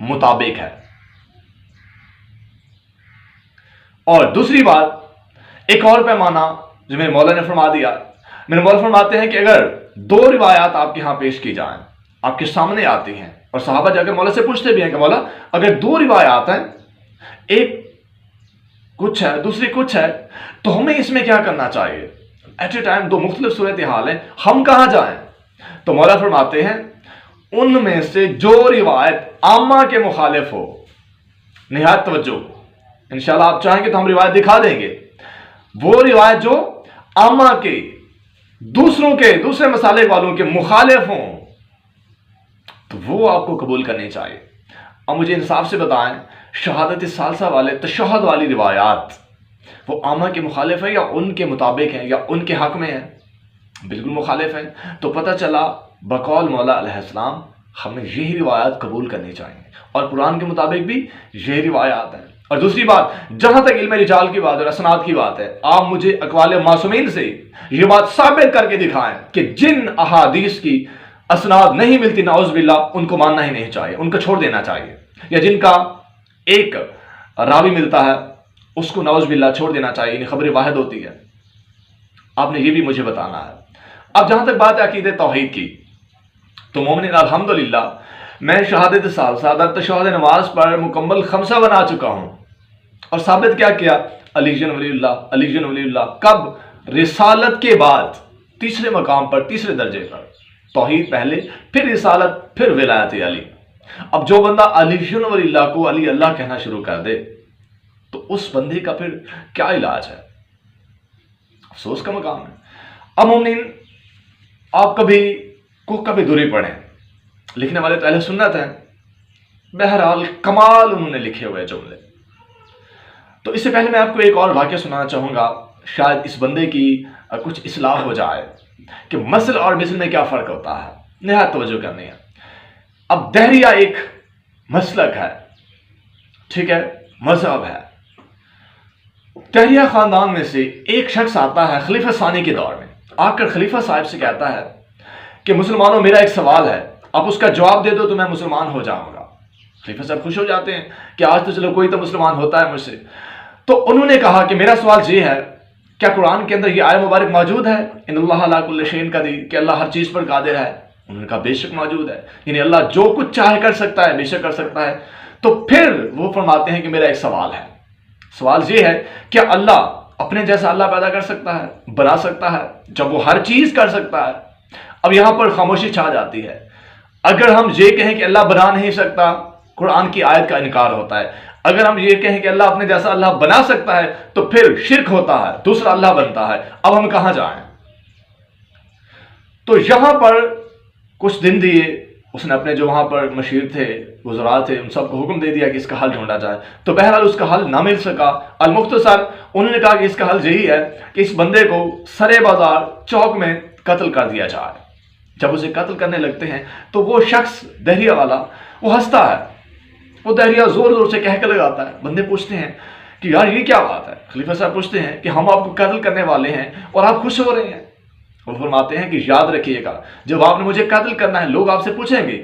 مطابق ہے. اور دوسری بات، ایک اور پیمانہ جو میرے مولا نے فرما دیا، میرے مولا فرماتے ہیں کہ اگر 2 روایات آپ کے ہاں پیش کی جائیں، آپ کے سامنے آتی ہیں، اور صحابہ جا کے مولا سے پوچھتے بھی ہیں کہ مولا اگر 2 روایات ہیں، ایک کچھ ہے دوسری کچھ ہے، تو ہمیں اس میں کیا کرنا چاہیے؟ ایٹ اے ٹائم 2 مختلف صورتحال ہیں، ہم کہاں جائیں؟ تو مولا فرماتے ہیں ان میں سے جو روایت عامہ کے مخالف ہو، نہایت توجہ، انشاءاللہ آپ چاہیں گے تو ہم روایت دکھا دیں گے، وہ روایت جو عامہ کے، دوسرے مسالے والوں کے مخالف ہوں، تو وہ آپ کو قبول کرنی چاہیے. اب مجھے انصاف سے بتائیں، شہادت ثالثہ والے تشہد والی روایات وہ عامہ کے مخالف ہیں یا ان کے مطابق ہیں یا ان کے حق میں ہیں؟ بالکل مخالف ہیں. تو پتہ چلا بقول مولا علیہ السلام ہمیں یہی روایات قبول کرنی چاہیے، اور قرآن کے مطابق بھی یہی روایات ہیں. اور دوسری بات، جہاں تک علم رجال کی بات اور اسناد کی بات ہے، آپ مجھے اقوال معصومین سے یہ بات ثابت کر کے دکھائیں کہ جن احادیث کی اسناد نہیں ملتی، نعوذ باللہ، ان کو ماننا ہی نہیں چاہیے، ان کو چھوڑ دینا چاہیے، یا جن کا ایک راوی ملتا ہے اس کو نعوذ باللہ چھوڑ دینا چاہیے، یعنی خبر واحد ہوتی ہے. آپ نے یہ بھی مجھے بتانا ہے. اب جہاں تک بات ہے عقیدہ توحید کی، تو مومنین الحمدللہ میں شہادت ثالثہ در تشہد نماز پر مکمل 5 بنا چکا ہوں، اور ثابت کیا علی جن ولی اللہ. کب؟ رسالت کے بعد، تیسرے مقام پر، تیسرے درجے پر. توحید پہلے، پھر رسالت، پھر ولایت علی. اب جو بندہ علی جن ولی اللہ کو علی اللہ کہنا شروع کر دے تو اس بندے کا پھر کیا علاج ہے؟ افسوس کا مقام ہے. اب مومنین، آپ کبھی دوری پڑھیں، لکھنے والے تو اہل سنت ہیں، بہرحال کمال انہوں نے لکھے ہوئے جملے. تو اس سے پہلے میں آپ کو ایک اور واقعہ سنانا چاہوں گا، شاید اس بندے کی کچھ اصلاح ہو جائے کہ مثل اور مثل میں کیا فرق ہوتا ہے. نہایت توجہ کرنی ہے. اب دہریہ ایک مسلک ہے، ٹھیک ہے، مذہب ہے. دہریہ خاندان میں سے ایک شخص آتا ہے خلیفہ ثانی کے دور میں، آ کر خلیفہ صاحب سے کہتا ہے کہ مسلمانوں، میرا ایک سوال ہے، آپ اس کا جواب دے دو تو میں مسلمان ہو جاؤں گا. خلیفہ صاحب خوش ہو جاتے ہیں کہ آج تو چلو کوئی تو مسلمان ہوتا ہے مجھ سے. تو انہوں نے کہا کہ میرا سوال یہ ہے، کیا قرآن کے اندر یہ آیت مبارک موجود ہے، ان اللہ علی کل شیء قدیر، کہ اللہ ہر چیز پر قادر ہے؟ انہوں نے کہا بے شک موجود ہے، یعنی اللہ جو کچھ چاہے کر سکتا ہے، بے شک کر سکتا ہے. تو پھر وہ فرماتے ہیں کہ میرا ایک سوال ہے، سوال یہ ہے، کیا اللہ اپنے جیسا اللہ پیدا کر سکتا ہے، بنا سکتا ہے، جب وہ ہر چیز کر سکتا ہے؟ اب یہاں پر خاموشی چھا جاتی ہے. اگر ہم یہ کہیں کہ اللہ بنا نہیں سکتا، قرآن کی آیت کا انکار ہوتا ہے. اگر ہم یہ کہیں کہ اللہ اپنے جیسا اللہ بنا سکتا ہے تو پھر شرک ہوتا ہے، دوسرا اللہ بنتا ہے. اب ہم کہاں جائیں؟ تو یہاں پر کچھ دن دیے، اس نے اپنے جو وہاں پر مشیر تھے، وزراء تھے، ان سب کو حکم دے دیا کہ اس کا حل ڈھونڈا جائے. تو بہرحال اس کا حل نہ مل سکا. المختصر انہوں نے کہا کہ اس کا حل یہی ہے کہ اس بندے کو سرے بازار چوک میں قتل کر دیا جائے. جب اسے قتل کرنے لگتے ہیں تو وہ شخص دہریہ والا وہ ہنستا ہے، وہ دہریہ زور زور سے کہہ کے لگاتا ہے. بندے پوچھتے ہیں کہ یار یہ کیا بات ہے؟ خلیفہ صاحب پوچھتے ہیں کہ ہم آپ کو قتل کرنے والے ہیں اور آپ خوش ہو رہے ہیں. وہ فرماتے ہیں کہ یاد رکھیے گا، جب آپ نے مجھے قتل کرنا ہے لوگ آپ سے پوچھیں گے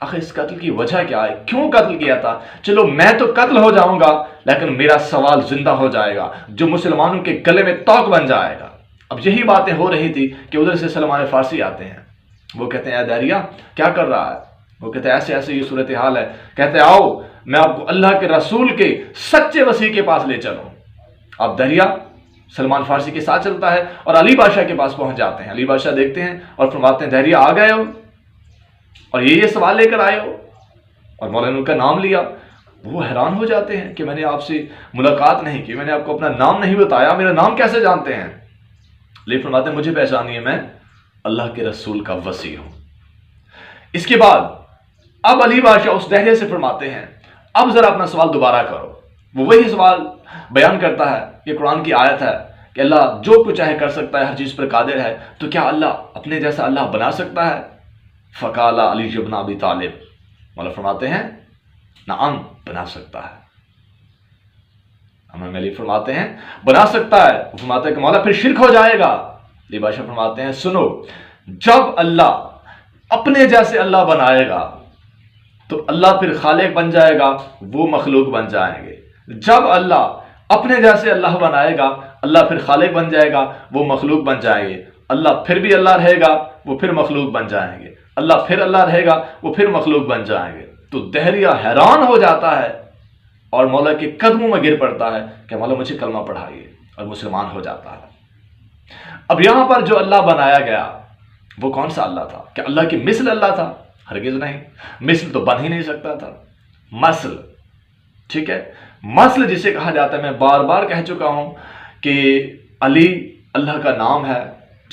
آخر اس قتل کی وجہ کیا ہے، کیوں قتل کیا تھا. چلو میں تو قتل ہو جاؤں گا لیکن میرا سوال زندہ ہو جائے گا جو مسلمانوں کے گلے میں توق بن جائے گا. اب یہی باتیں ہو رہی تھی کہ ادھر سے سلمان فارسی آتے ہیں. وہ کہتے ہیں اے دہریہ کیا کر رہا ہے؟ وہ کہتے ہیں ایسے ایسے یہ صورتحال ہے. کہتے ہیں آؤ میں آپ کو اللہ کے رسول کے سچے وسیع کے پاس لے چلوں. اب دہریہ سلمان فارسی کے ساتھ چلتا ہے اور علی بادشاہ کے پاس پہنچ جاتے ہیں. علی بادشاہ دیکھتے ہیں اور فرماتے ہیں دہریہ آ گئے ہو اور یہ سوال لے کر آئے ہو، اور مولانا کا نام لیا. وہ حیران ہو جاتے ہیں کہ میں نے آپ سے ملاقات نہیں کی، میں نے آپ کو اپنا نام نہیں بتایا، میرا نام کیسے جانتے ہیں؟ لیکن فرماتے ہیں مجھے پہچانیے، میں اللہ کے رسول کا وصی ہوں. اس کے بعد اب علی بادشاہ اس دہریہ سے فرماتے ہیں اب ذرا اپنا سوال دوبارہ کرو. وہ وہی سوال بیان کرتا ہے، یہ قرآن کی آیت ہے کہ اللہ جو کچھ چاہے کر سکتا ہے، ہر چیز پر قادر ہے، تو کیا اللہ اپنے جیسا اللہ بنا سکتا ہے؟ فقال علی بن ابی طالب، مولا فرماتے ہیں نعم بنا سکتا ہے. امام علی فرماتے ہیں بنا سکتا ہے. وہ فرماتے ہیں کہ مولا پھر شرک ہو جائے گا. علی بادشاہ فرماتے ہیں سنو، جب اللہ اپنے جیسے اللہ بنائے گا تو اللہ پھر خالق بن جائے گا، وہ مخلوق بن جائیں گے۔ جب اللہ اپنے جیسے اللہ بنائے گا، اللہ پھر خالق بن جائے گا، وہ مخلوق بن جائیں گے۔ اللہ پھر بھی اللہ رہے گا، وہ پھر مخلوق بن جائیں گے۔ اللہ پھر اللہ رہے گا، وہ پھر مخلوق بن جائیں گے۔ تو دہریہ حیران ہو جاتا ہے اور مولا کے قدموں میں گر پڑتا ہے کہ مولا مجھے کلمہ پڑھائیے، اور مسلمان ہو جاتا ہے۔ اب یہاں پر جو اللہ بنایا گیا وہ کون سا اللہ تھا؟ کہ اللہ کی مثل اللہ تھا؟ ہرگز نہیں، مثل تو بن ہی نہیں سکتا تھا۔ مثل، ٹھیک ہے، مثل جسے کہا جاتا ہے، میں بار بار کہہ چکا ہوں کہ علی اللہ کا نام ہے،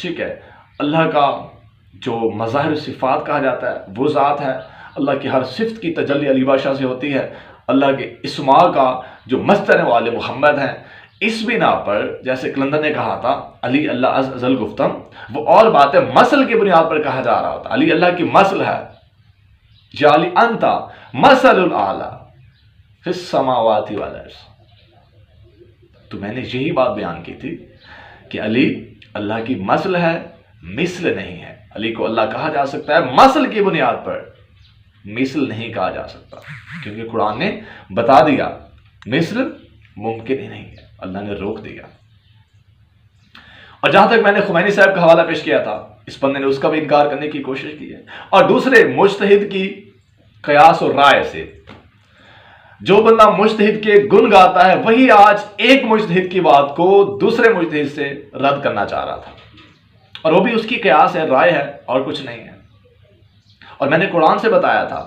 ٹھیک ہے، اللہ کا جو مظاہر صفات کہا جاتا ہے وہ ذات ہے، اللہ کی ہر صفت کی تجلی علی بادشاہ سے ہوتی ہے، اللہ کے اسماء کا جو مصدر ہے وہ آل محمد ہیں۔ اس بنا پر جیسے کلندر نے کہا تھا علی اللہ از ازل گفتم، وہ اور بات ہے، مثل کی بنیاد پر کہا جا رہا ہوتا، علی اللہ کی مثل ہے، یا علی انتا مثل الاعلی فی السماوات والارض۔ تو میں نے یہی بات بیان کی تھی کہ علی اللہ کی مثل ہے، مثل نہیں ہے۔ علی کو اللہ کہا جا سکتا ہے مثل کی بنیاد پر، مثل نہیں کہا جا سکتا، کیونکہ قرآن نے بتا دیا مثل ممکن ہی نہیں ہے، اللہ نے روک دیا۔ اور جہاں تک میں نے خمینی صاحب کا حوالہ پیش کیا تھا، اس بندے نے اس کا بھی انکار کرنے کی کوشش کی ہے، اور دوسرے مجتہد کی قیاس اور رائے سے جو بندہ مجتہد کے گن گاتا ہے، وہی آج ایک مجتہد کی بات کو دوسرے مجتہد سے رد کرنا چاہ رہا تھا، اور وہ بھی اس کی قیاس ہے، رائے ہے، اور کچھ نہیں ہے۔ اور میں نے قرآن سے بتایا تھا،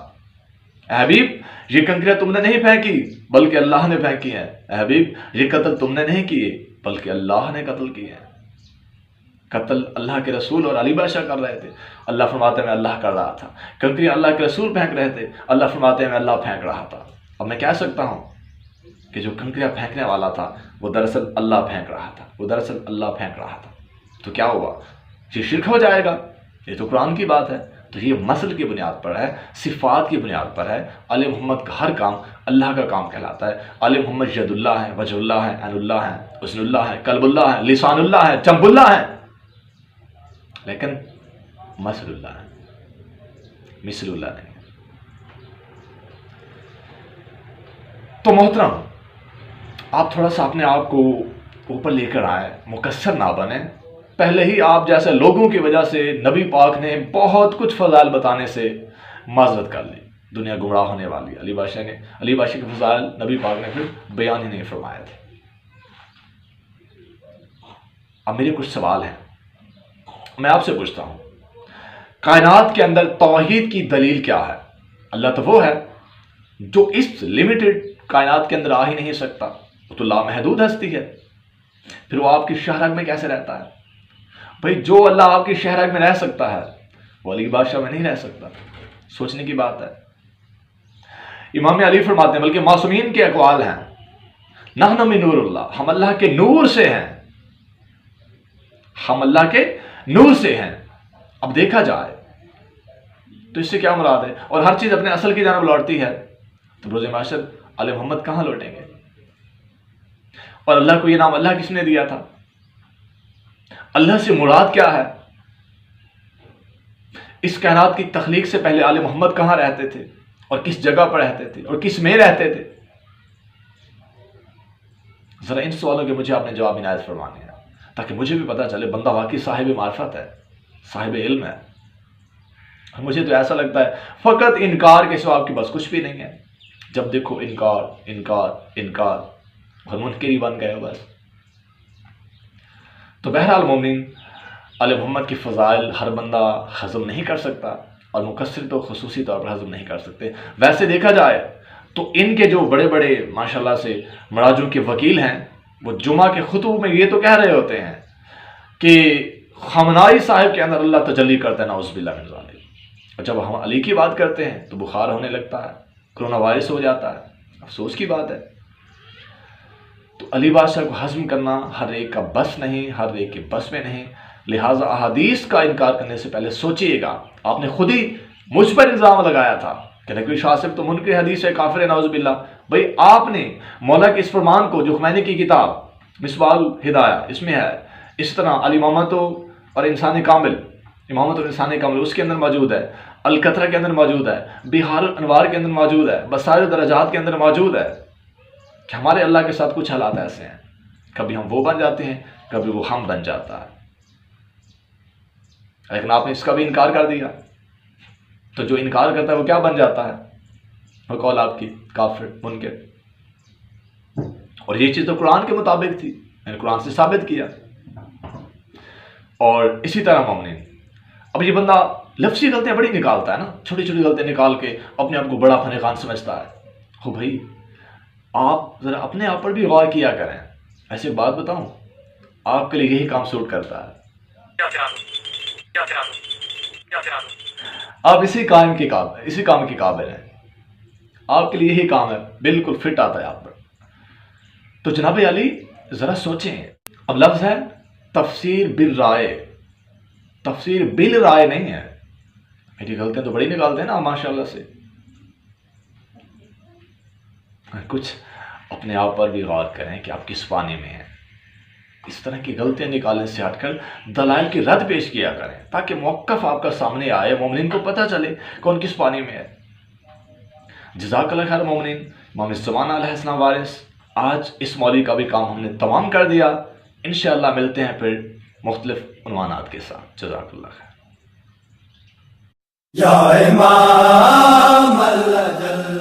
اے حبیب یہ کنکریاں تم نے نہیں پھینکی بلکہ اللہ نے پھینکی ہے، اے حبیب یہ قتل تم نے نہیں کیے بلکہ اللہ نے قتل کیے ہیں۔ قتل اللہ کے رسول اور علی بادشاہ کر رہے تھے، اللہ فرماتے ہیں میں اللہ کر رہا تھا۔ کنکریاں اللہ کے رسول پھینک رہے تھے، اللہ فرماتے ہیں میں اللہ پھینک رہا تھا۔ اب میں کہہ سکتا ہوں کہ جو کنکریاں پھینکنے والا تھا وہ دراصل اللہ پھینک رہا تھا، وہ دراصل اللہ پھینک رہا تھا، تو کیا ہوا؟ یہ شرک ہو جائے گا؟ یہ تو قرآن کی بات ہے۔ تو یہ مثل کی بنیاد پر ہے، صفات کی بنیاد پر ہے۔ آل محمد کا ہر کام اللہ کا کام کہلاتا ہے۔ آل محمد ید اللہ ہے، وجہ اللہ ہے، عین اللہ ہے، حسن اللہ ہے، قلب اللہ ہے، لسان اللہ ہے، جنب اللہ ہے، لیکن مثل اللہ ہے، مثل اللہ نہیں۔ تو محترم، آپ تھوڑا سا اپنے آپ کو اوپر لے کر آئے، مقصر نہ بنیں۔ پہلے ہی آپ جیسے لوگوں کی وجہ سے نبی پاک نے بہت کچھ فضائل بتانے سے معذرت کر لی، دنیا گمراہ ہونے والی۔ علی بادشاہ کے فضائل نبی پاک نے پھر بیان ہی نہیں فرمائے تھے۔ اب میرے کچھ سوال ہیں، میں آپ سے پوچھتا ہوں، کائنات کے اندر توحید کی دلیل کیا ہے؟ اللہ تو وہ ہے جو اس لمیٹڈ کائنات کے اندر آ ہی نہیں سکتا، وہ تو لامحدود ہستی ہے، پھر وہ آپ کی شہرگ میں کیسے رہتا ہے؟ بھئی جو اللہ آپ کی شہرگ میں رہ سکتا ہے وہ علی بادشاہ میں نہیں رہ سکتا، سوچنے کی بات ہے۔ امام علی فرماتے ہیں، بلکہ معصومین کے اقوال ہیں، نحن من نور اللہ، ہم اللہ کے نور سے ہیں، ہم اللہ کے نور سے ہیں۔ اب دیکھا جائے تو اس سے کیا مراد ہے؟ اور ہر چیز اپنے اصل کی جانب لوٹتی ہے، تو روز محشر آل محمد کہاں لوٹیں گے؟ اور اللہ کو یہ نام اللہ کس نے دیا تھا؟ اللہ سے مراد کیا ہے؟ اس کائنات کی تخلیق سے پہلے آل محمد کہاں رہتے تھے اور کس جگہ پر رہتے تھے اور کس میں رہتے تھے؟ ذرا ان سوالوں کے مجھے آپ نے جواب عنایت فرمانے ہیں، تاکہ مجھے بھی پتہ چلے بندہ واقعی صاحب معرفت ہے، صاحب علم ہے۔ اور مجھے تو ایسا لگتا ہے فقط انکار کے سوا آپ کے بس کچھ بھی نہیں ہے، جب دیکھو انکار انکار انکار، اور منکر ہی بن گئے ہو بس۔ تو بہرحال مومنین، آل محمد کی فضائل ہر بندہ ہضم نہیں کر سکتا، اور مقصر تو خصوصی طور پر ہضم نہیں کر سکتے۔ ویسے دیکھا جائے تو ان کے جو بڑے بڑے ماشاءاللہ سے مراجع کے وکیل ہیں، وہ جمعہ کے خطبوں میں یہ تو کہہ رہے ہوتے ہیں کہ خامنائی صاحب کے اندر اللہ تجلی کرتا ہے، نعوذ باللہ من ذالک۔ اور جب ہم علی کی بات کرتے ہیں تو بخار ہونے لگتا ہے، کرونا وائرس ہو جاتا ہے، افسوس کی بات ہے۔ تو علی بادشاہ کو ہضم کرنا ہر ایک کا بس نہیں، ہر ایک کے بس میں نہیں، لہٰذا احادیث کا انکار کرنے سے پہلے سوچئے گا۔ آپ نے خود ہی مجھ پر الزام لگایا تھا کہ نقوی شاہ صاحب تو منکر حدیث ہے، کافر ہے، نعوذ باللہ۔ بھائی آپ نے مولا کے اس فرمان کو جو خمینی کی کتاب مصباح الہدایہ اس میں ہے، اس طرح الامامۃ اور انسان کامل، امامت اور انسان کامل اس کے اندر موجود ہے، القطرہ کے اندر موجود ہے، بحار الانوار کے اندر موجود ہے، بصائر درجات کے اندر موجود ہے کہ ہمارے اللہ کے ساتھ کچھ حالات ایسے ہیں، کبھی ہم وہ بن جاتے ہیں، کبھی وہ ہم بن جاتا ہے، لیکن آپ نے اس کا بھی انکار کر دیا، تو جو انکار کرتا ہے وہ کیا بن جاتا ہے؟ وہ قول آپ کی کافر منکر۔ اور یہ چیز تو قرآن کے مطابق تھی، میں نے قرآن سے ثابت کیا۔ اور اسی طرح مومنین، اب یہ بندہ لفظی غلطیاں بڑی نکالتا ہے نا، چھوٹی چھوٹی غلطیاں نکال کے اپنے آپ کو بڑا فن خان سمجھتا ہے۔ ہو بھائی آپ ذرا اپنے آپ پر بھی غور کیا کریں۔ ایسے ایک بات بتاؤں، آپ کے لیے یہی کام سوٹ کرتا ہے، آپ اسی کام کے قابل ہیں، آپ کے لیے یہی کام ہے، بالکل فٹ آتا ہے آپ پر۔ تو جناب علی ذرا سوچیں، اب لفظ ہے تفسیر بالرائے، تفسیر بالرائے نہیں ہے۔ میری غلطیاں تو بڑی نکالتے ہیں نا ماشاءاللہ سے۔ کچھ اپنے آپ پر بھی غور کریں کہ آپ کس پانی میں ہیں۔ اس طرح کی غلطیاں نکالنے سے ہٹ کر دلائل کی رد پیش کیا کریں تاکہ موقف آپ کا سامنے آئے، مومنین کو پتہ چلے کون کس پانی میں ہے۔ جزاک اللہ خیر مومنین، مومن زمان علیہ السلام وارث، آج اس مولوی کا بھی کام ہم نے تمام کر دیا۔ انشاءاللہ ملتے ہیں پھر مختلف عنوانات کے ساتھ۔ جزاک اللہ خیر۔ یا امام اللہ جل